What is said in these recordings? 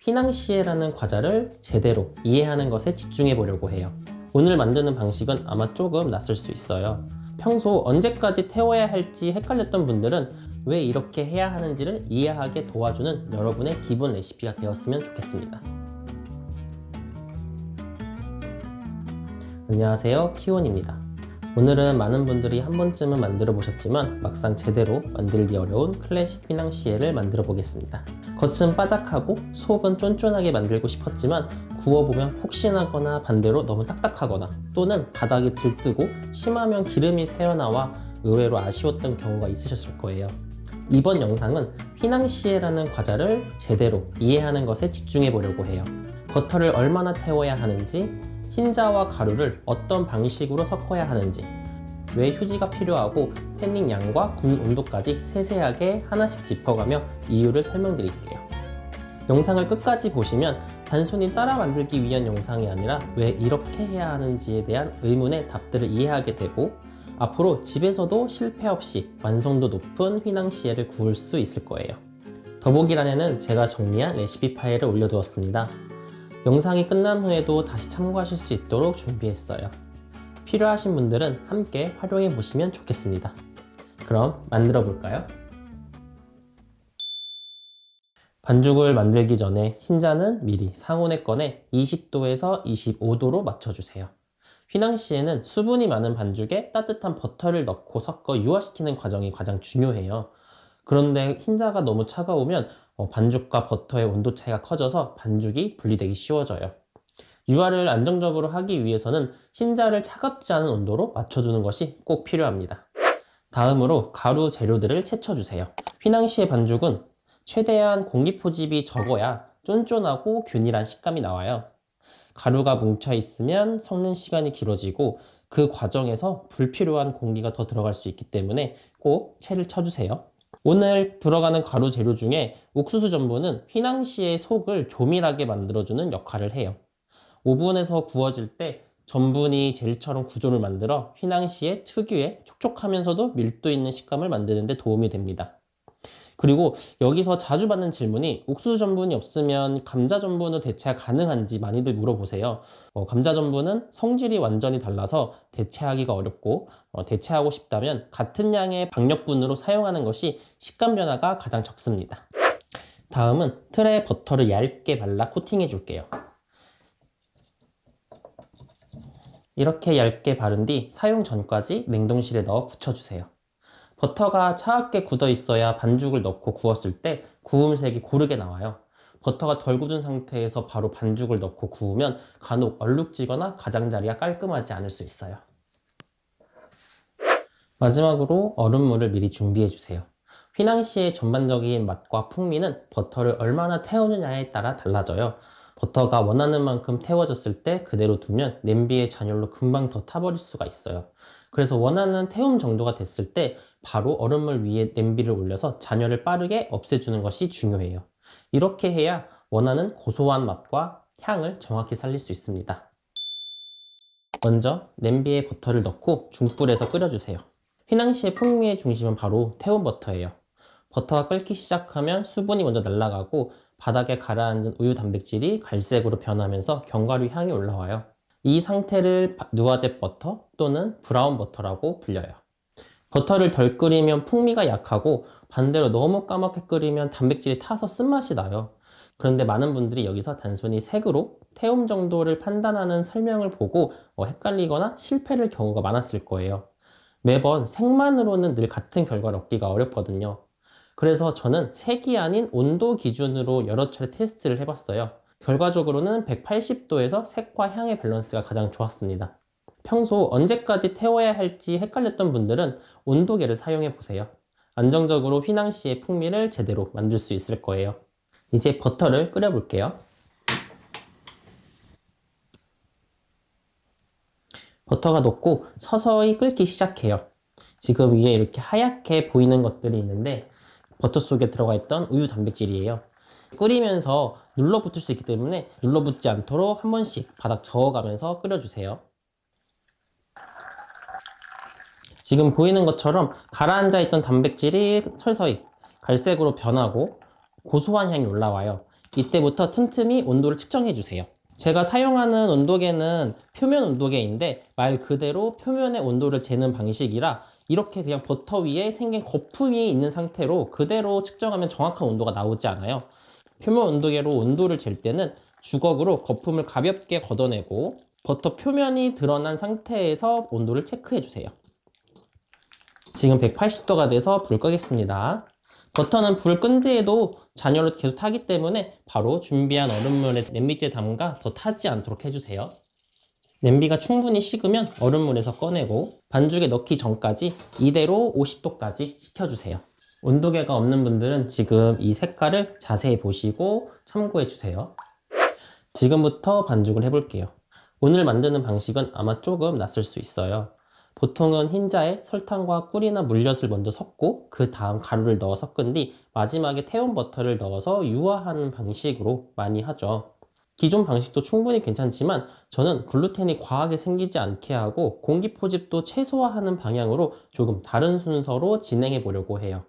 휘낭시에라는 과자를 제대로 이해하는 것에 집중해 보려고 해요. 오늘 만드는 방식은 아마 조금 낯설 수 있어요. 평소 언제까지 태워야 할지 헷갈렸던 분들은 왜 이렇게 해야 하는지를 이해하게 도와주는 여러분의 기본 레시피가 되었으면 좋겠습니다. 안녕하세요, 키온입니다. 오늘은 많은 분들이 한 번쯤은 만들어 보셨지만 막상 제대로 만들기 어려운 클래식 휘낭시에를 만들어 보겠습니다. 겉은 바삭하고 속은 쫀쫀하게 만들고 싶었지만 구워보면 혹시나거나 반대로 너무 딱딱하거나 또는 바닥이 들뜨고 심하면 기름이 새어나와 의외로 아쉬웠던 경우가 있으셨을 거예요. 이번 영상은 휘낭시에라는 과자를 제대로 이해하는 것에 집중해 보려고 해요. 버터를 얼마나 태워야 하는지, 흰자와 가루를 어떤 방식으로 섞어야 하는지, 왜 휴지가 필요하고 팬닝 양과 구운 온도까지 세세하게 하나씩 짚어가며 이유를 설명드릴게요. 영상을 끝까지 보시면 단순히 따라 만들기 위한 영상이 아니라 왜 이렇게 해야 하는지에 대한 의문의 답들을 이해하게 되고 앞으로 집에서도 실패 없이 완성도 높은 휘낭시에를 구울 수 있을 거예요. 더보기란에는 제가 정리한 레시피 파일을 올려두었습니다. 영상이 끝난 후에도 다시 참고하실 수 있도록 준비했어요. 필요하신 분들은 함께 활용해 보시면 좋겠습니다. 그럼 만들어 볼까요? 반죽을 만들기 전에 흰자는 미리 상온에 꺼내 20도에서 25도로 맞춰주세요. 휘낭시에는 수분이 많은 반죽에 따뜻한 버터를 넣고 섞어 유화시키는 과정이 가장 중요해요. 그런데 흰자가 너무 차가우면 반죽과 버터의 온도 차이가 커져서 반죽이 분리되기 쉬워져요. 유화를 안정적으로 하기 위해서는 흰자를 차갑지 않은 온도로 맞춰주는 것이 꼭 필요합니다. 다음으로 가루 재료들을 채쳐주세요. 휘낭시에 반죽은 최대한 공기 포집이 적어야 쫀쫀하고 균일한 식감이 나와요. 가루가 뭉쳐있으면 섞는 시간이 길어지고 그 과정에서 불필요한 공기가 더 들어갈 수 있기 때문에 꼭 채를 쳐주세요. 오늘 들어가는 가루 재료 중에 옥수수 전분은 휘낭시에 속을 조밀하게 만들어주는 역할을 해요. 오븐에서 구워질 때 전분이 젤처럼 구조를 만들어 휘낭시에 특유의 촉촉하면서도 밀도 있는 식감을 만드는 데 도움이 됩니다. 그리고 여기서 자주 받는 질문이 옥수수 전분이 없으면 감자 전분으로 대체 가능한지 많이들 물어보세요. 감자 전분은 성질이 완전히 달라서 대체하기가 어렵고 대체하고 싶다면 같은 양의 박력분으로 사용하는 것이 식감 변화가 가장 적습니다. 다음은 틀에 버터를 얇게 발라 코팅해 줄게요. 이렇게 얇게 바른 뒤 사용 전까지 냉동실에 넣어 굳혀주세요. 버터가 차갑게 굳어 있어야 반죽을 넣고 구웠을 때 구움색이 고르게 나와요. 버터가 덜 굳은 상태에서 바로 반죽을 넣고 구우면 간혹 얼룩지거나 가장자리가 깔끔하지 않을 수 있어요. 마지막으로 얼음물을 미리 준비해 주세요. 휘낭시의 전반적인 맛과 풍미는 버터를 얼마나 태우느냐에 따라 달라져요. 버터가 원하는 만큼 태워졌을 때 그대로 두면 냄비의 잔열로 금방 더 타버릴 수가 있어요. 그래서 원하는 태움 정도가 됐을 때 바로 얼음물 위에 냄비를 올려서 잔열을 빠르게 없애주는 것이 중요해요. 이렇게 해야 원하는 고소한 맛과 향을 정확히 살릴 수 있습니다. 먼저 냄비에 버터를 넣고 중불에서 끓여주세요. 휘낭시의 풍미의 중심은 바로 태운 버터예요. 버터가 끓기 시작하면 수분이 먼저 날아가고 바닥에 가라앉은 우유 단백질이 갈색으로 변하면서 견과류 향이 올라와요. 이 상태를 누아제 버터 또는 브라운 버터라고 불려요. 버터를 덜 끓이면 풍미가 약하고 반대로 너무 까맣게 끓이면 단백질이 타서 쓴맛이 나요. 그런데 많은 분들이 여기서 단순히 색으로 태움 정도를 판단하는 설명을 보고 헷갈리거나 실패를 경우가 많았을 거예요. 매번 색만으로는 늘 같은 결과를 얻기가 어렵거든요. 그래서 저는 색이 아닌 온도 기준으로 여러 차례 테스트를 해봤어요. 결과적으로는 180도에서 색과 향의 밸런스가 가장 좋았습니다. 평소 언제까지 태워야 할지 헷갈렸던 분들은 온도계를 사용해 보세요. 안정적으로 휘낭시의 풍미를 제대로 만들 수 있을 거예요. 이제 버터를 끓여 볼게요. 버터가 녹고 서서히 끓기 시작해요. 지금 위에 이렇게 하얗게 보이는 것들이 있는데 버터 속에 들어가 있던 우유 단백질이에요. 끓이면서 눌러붙을 수 있기 때문에 눌러붙지 않도록 한 번씩 바닥 저어가면서 끓여주세요. 지금 보이는 것처럼 가라앉아 있던 단백질이 서서히 갈색으로 변하고 고소한 향이 올라와요. 이때부터 틈틈이 온도를 측정해 주세요. 제가 사용하는 온도계는 표면 온도계인데 말 그대로 표면의 온도를 재는 방식이라 이렇게 그냥 버터 위에 생긴 거품이 있는 상태로 그대로 측정하면 정확한 온도가 나오지 않아요. 표면 온도계로 온도를 잴 때는 주걱으로 거품을 가볍게 걷어내고 버터 표면이 드러난 상태에서 온도를 체크해 주세요. 지금 180도가 돼서 불 끄겠습니다. 버터는 불 끈 뒤에도 잔여로 계속 타기 때문에 바로 준비한 얼음물에 냄비째 담가 더 타지 않도록 해주세요. 냄비가 충분히 식으면 얼음물에서 꺼내고 반죽에 넣기 전까지 이대로 50도까지 식혀주세요. 온도계가 없는 분들은 지금 이 색깔을 자세히 보시고 참고해주세요. 지금부터 반죽을 해볼게요. 오늘 만드는 방식은 아마 조금 낯설 수 있어요. 보통은 흰자에 설탕과 꿀이나 물엿을 먼저 섞고 그 다음 가루를 넣어 섞은 뒤 마지막에 태운 버터를 넣어서 유화하는 방식으로 많이 하죠. 기존 방식도 충분히 괜찮지만 저는 글루텐이 과하게 생기지 않게 하고 공기 포집도 최소화하는 방향으로 조금 다른 순서로 진행해 보려고 해요.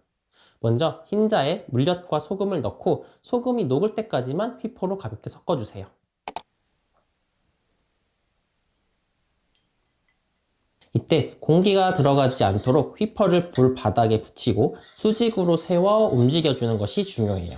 먼저 흰자에 물엿과 소금을 넣고 소금이 녹을 때까지만 휘포로 가볍게 섞어주세요. 이때 공기가 들어가지 않도록 휘퍼를 불 바닥에 붙이고 수직으로 세워 움직여주는 것이 중요해요.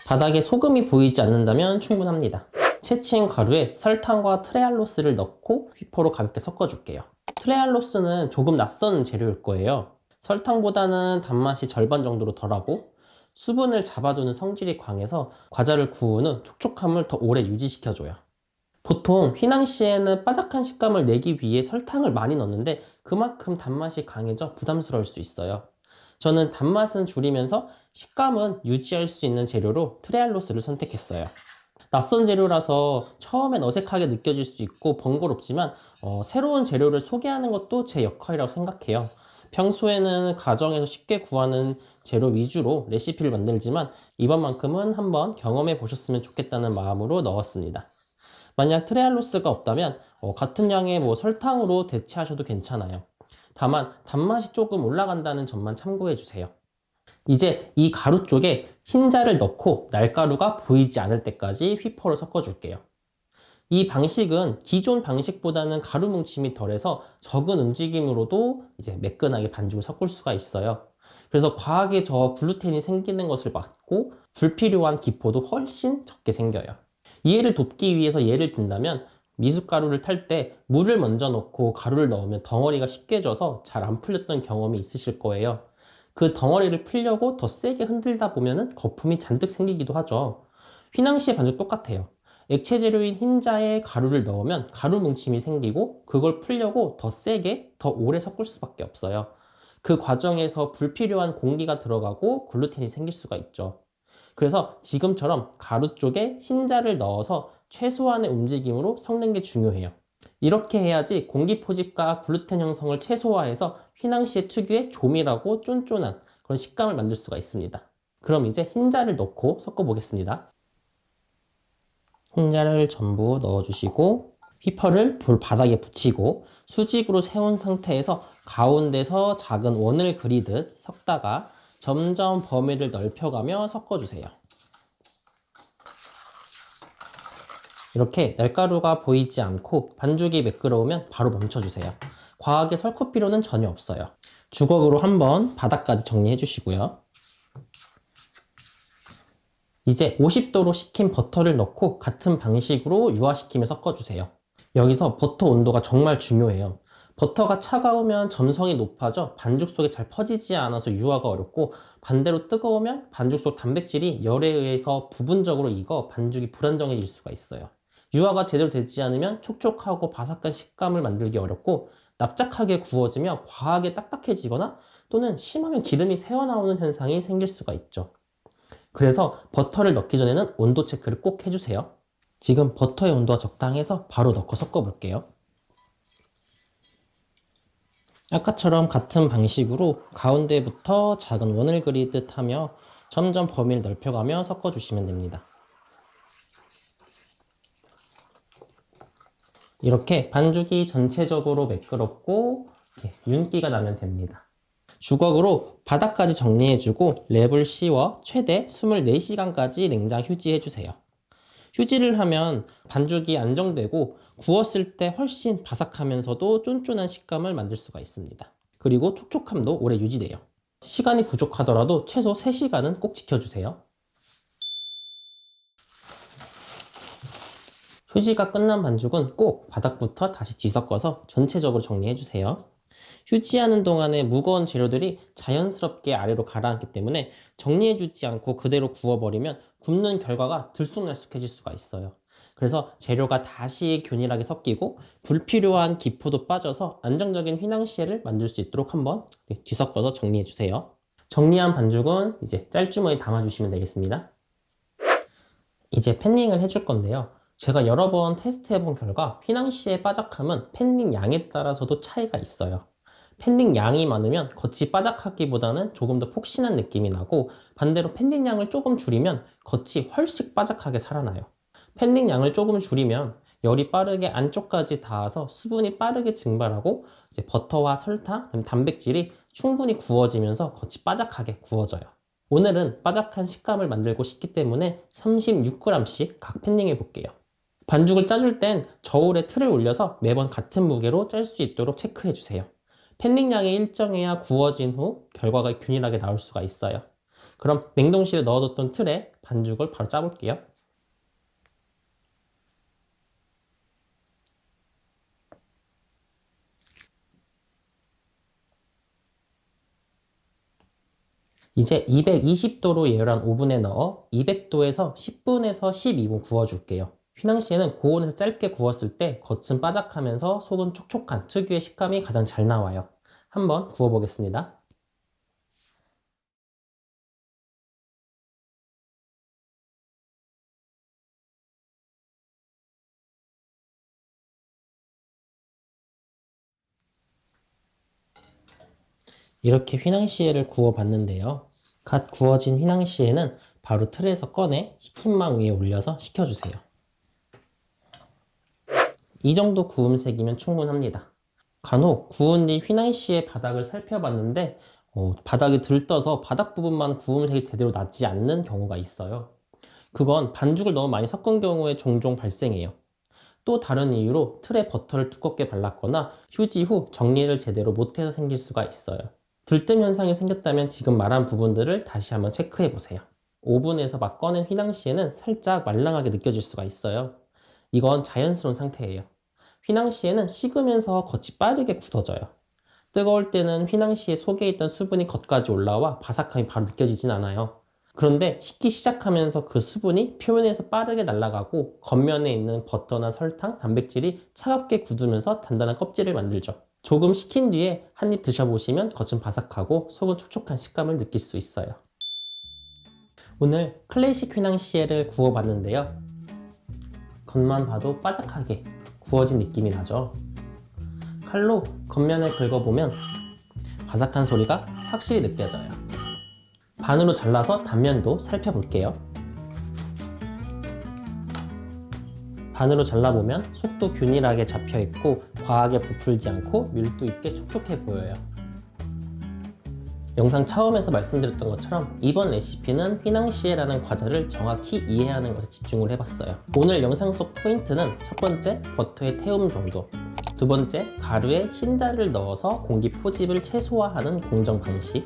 바닥에 소금이 보이지 않는다면 충분합니다. 채친 가루에 설탕과 트레알로스를 넣고 휘퍼로 가볍게 섞어줄게요. 트레알로스는 조금 낯선 재료일 거예요. 설탕보다는 단맛이 절반 정도로 덜하고 수분을 잡아두는 성질이 강해서 과자를 구운 후 촉촉함을 더 오래 유지시켜줘요. 보통 휘낭시에는 바삭한 식감을 내기 위해 설탕을 많이 넣는데 그만큼 단맛이 강해져 부담스러울 수 있어요. 저는 단맛은 줄이면서 식감은 유지할 수 있는 재료로 트레알로스를 선택했어요. 낯선 재료라서 처음엔 어색하게 느껴질 수 있고 번거롭지만 새로운 재료를 소개하는 것도 제 역할이라고 생각해요. 평소에는 가정에서 쉽게 구하는 재료 위주로 레시피를 만들지만 이번만큼은 한번 경험해 보셨으면 좋겠다는 마음으로 넣었습니다. 만약 트레알로스가 없다면 같은 양의 설탕으로 대체하셔도 괜찮아요. 다만 단맛이 조금 올라간다는 점만 참고해 주세요. 이제 이 가루 쪽에 흰자를 넣고 날가루가 보이지 않을 때까지 휘퍼로 섞어 줄게요. 이 방식은 기존 방식보다는 가루 뭉침이 덜해서 적은 움직임으로도 이제 매끈하게 반죽을 섞을 수가 있어요. 그래서 과하게 글루텐이 생기는 것을 막고 불필요한 기포도 훨씬 적게 생겨요. 이해를 돕기 위해서 예를 든다면 미숫가루를 탈 때 물을 먼저 넣고 가루를 넣으면 덩어리가 쉽게 져서 잘 안 풀렸던 경험이 있으실 거예요. 그 덩어리를 풀려고 더 세게 흔들다 보면 거품이 잔뜩 생기기도 하죠. 휘낭시에 반죽 똑같아요. 액체 재료인 흰자에 가루를 넣으면 가루 뭉침이 생기고 그걸 풀려고 더 세게 더 오래 섞을 수밖에 없어요. 그 과정에서 불필요한 공기가 들어가고 글루텐이 생길 수가 있죠. 그래서 지금처럼 가루 쪽에 흰자를 넣어서 최소한의 움직임으로 섞는 게 중요해요. 이렇게 해야지 공기 포집과 글루텐 형성을 최소화해서 휘낭시에 특유의 조밀하고 쫀쫀한 그런 식감을 만들 수가 있습니다. 그럼 이제 흰자를 넣고 섞어 보겠습니다. 흰자를 전부 넣어주시고 휘퍼를 불 바닥에 붙이고 수직으로 세운 상태에서 가운데서 작은 원을 그리듯 섞다가 점점 범위를 넓혀가며 섞어주세요. 이렇게 날가루가 보이지 않고 반죽이 매끄러우면 바로 멈춰주세요. 과하게 섞을 필요는 전혀 없어요. 주걱으로 한번 바닥까지 정리해 주시고요. 이제 50도로 식힌 버터를 넣고 같은 방식으로 유화시키며 섞어주세요. 여기서 버터 온도가 정말 중요해요. 버터가 차가우면 점성이 높아져 반죽 속에 잘 퍼지지 않아서 유화가 어렵고 반대로 뜨거우면 반죽 속 단백질이 열에 의해서 부분적으로 익어 반죽이 불안정해질 수가 있어요. 유화가 제대로 되지 않으면 촉촉하고 바삭한 식감을 만들기 어렵고 납작하게 구워지며 과하게 딱딱해지거나 또는 심하면 기름이 새어나오는 현상이 생길 수가 있죠. 그래서 버터를 넣기 전에는 온도 체크를 꼭 해주세요. 지금 버터의 온도가 적당해서 바로 넣고 섞어 볼게요. 아까처럼 같은 방식으로 가운데부터 작은 원을 그리듯 하며 점점 범위를 넓혀가며 섞어주시면 됩니다. 이렇게 반죽이 전체적으로 매끄럽고 윤기가 나면 됩니다. 주걱으로 바닥까지 정리해주고 랩을 씌워 최대 24시간까지 냉장 휴지해주세요. 휴지를 하면 반죽이 안정되고 구웠을 때 훨씬 바삭하면서도 쫀쫀한 식감을 만들 수가 있습니다. 그리고 촉촉함도 오래 유지돼요. 시간이 부족하더라도 최소 3시간은 꼭 지켜주세요. 휴지가 끝난 반죽은 꼭 바닥부터 다시 뒤섞어서 전체적으로 정리해주세요. 휴지하는 동안에 무거운 재료들이 자연스럽게 아래로 가라앉기 때문에 정리해주지 않고 그대로 구워버리면 굽는 결과가 들쑥날쑥해질 수가 있어요. 그래서 재료가 다시 균일하게 섞이고 불필요한 기포도 빠져서 안정적인 휘낭시에를 만들 수 있도록 한번 뒤섞어서 정리해주세요. 정리한 반죽은 이제 짤주머니에 담아주시면 되겠습니다. 이제 팬닝을 해줄 건데요. 제가 여러 번 테스트해본 결과 휘낭시에 바삭함은 팬닝 양에 따라서도 차이가 있어요. 팬닝 양이 많으면 겉이 바삭하기보다는 조금 더 폭신한 느낌이 나고, 반대로 팬닝 양을 조금 줄이면 겉이 훨씬 바삭하게 살아나요. 팬닝 양을 조금 줄이면 열이 빠르게 안쪽까지 닿아서 수분이 빠르게 증발하고 이제 버터와 설탕, 단백질이 충분히 구워지면서 겉이 바삭하게 구워져요. 오늘은 바삭한 식감을 만들고 싶기 때문에 36g씩 각 팬닝해 볼게요. 반죽을 짜줄 땐 저울에 틀을 올려서 매번 같은 무게로 짤 수 있도록 체크해 주세요. 팬닝 양이 일정해야 구워진 후 결과가 균일하게 나올 수가 있어요. 그럼 냉동실에 넣어뒀던 틀에 반죽을 바로 짜볼게요. 이제 220도로 예열한 오븐에 넣어 200도에서 10분에서 12분 구워줄게요. 휘낭시에는 고온에서 짧게 구웠을 때 겉은 바삭하면서 속은 촉촉한 특유의 식감이 가장 잘 나와요. 한번 구워보겠습니다. 이렇게 휘낭시에를 구워봤는데요. 갓 구워진 휘낭시에는 바로 틀에서 꺼내 식힌망 위에 올려서 식혀주세요. 이 정도 구움색이면 충분합니다. 간혹 구운 뒤 휘낭시에 바닥을 살펴봤는데 바닥이 들떠서 바닥 부분만 구움색이 제대로 나지 않는 경우가 있어요. 그건 반죽을 너무 많이 섞은 경우에 종종 발생해요. 또 다른 이유로 틀에 버터를 두껍게 발랐거나 휴지 후 정리를 제대로 못해서 생길 수가 있어요. 들뜸 현상이 생겼다면 지금 말한 부분들을 다시 한번 체크해 보세요. 오븐에서 막 꺼낸 휘낭시에는 살짝 말랑하게 느껴질 수가 있어요. 이건 자연스러운 상태예요. 휘낭시에는 식으면서 겉이 빠르게 굳어져요. 뜨거울 때는 휘낭시에 속에 있던 수분이 겉까지 올라와 바삭함이 바로 느껴지진 않아요. 그런데 식기 시작하면서 그 수분이 표면에서 빠르게 날아가고 겉면에 있는 버터나 설탕, 단백질이 차갑게 굳으면서 단단한 껍질을 만들죠. 조금 식힌 뒤에 한 입 드셔보시면 겉은 바삭하고 속은 촉촉한 식감을 느낄 수 있어요. 오늘 클래식 휘낭시에를 구워봤는데요. 겉만 봐도 바삭하게 구워진 느낌이 나죠. 칼로 겉면을 긁어보면 바삭한 소리가 확실히 느껴져요. 반으로 잘라서 단면도 살펴볼게요. 반으로 잘라보면 속도 균일하게 잡혀있고 과하게 부풀지 않고 밀도 있게 촉촉해 보여요. 영상 처음에서 말씀드렸던 것처럼 이번 레시피는 휘낭시에라는 과자를 정확히 이해하는 것에 집중을 해봤어요. 오늘 영상 속 포인트는 첫 번째, 버터의 태움 정도, 두 번째, 가루에 흰자를 넣어서 공기 포집을 최소화하는 공정 방식,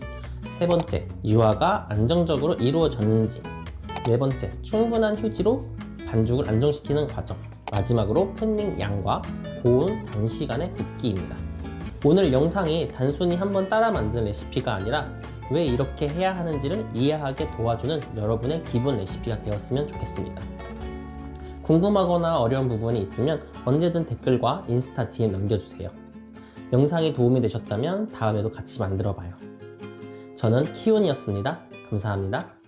세 번째, 유화가 안정적으로 이루어졌는지, 네 번째, 충분한 휴지로 반죽을 안정시키는 과정, 마지막으로 팬닝 양과 고온 단시간의 굽기입니다. 오늘 영상이 단순히 한번 따라 만든 레시피가 아니라 왜 이렇게 해야 하는지를 이해하게 도와주는 여러분의 기본 레시피가 되었으면 좋겠습니다. 궁금하거나 어려운 부분이 있으면 언제든 댓글과 인스타 DM 남겨주세요. 영상이 도움이 되셨다면 다음에도 같이 만들어봐요. 저는 키온이었습니다. 감사합니다.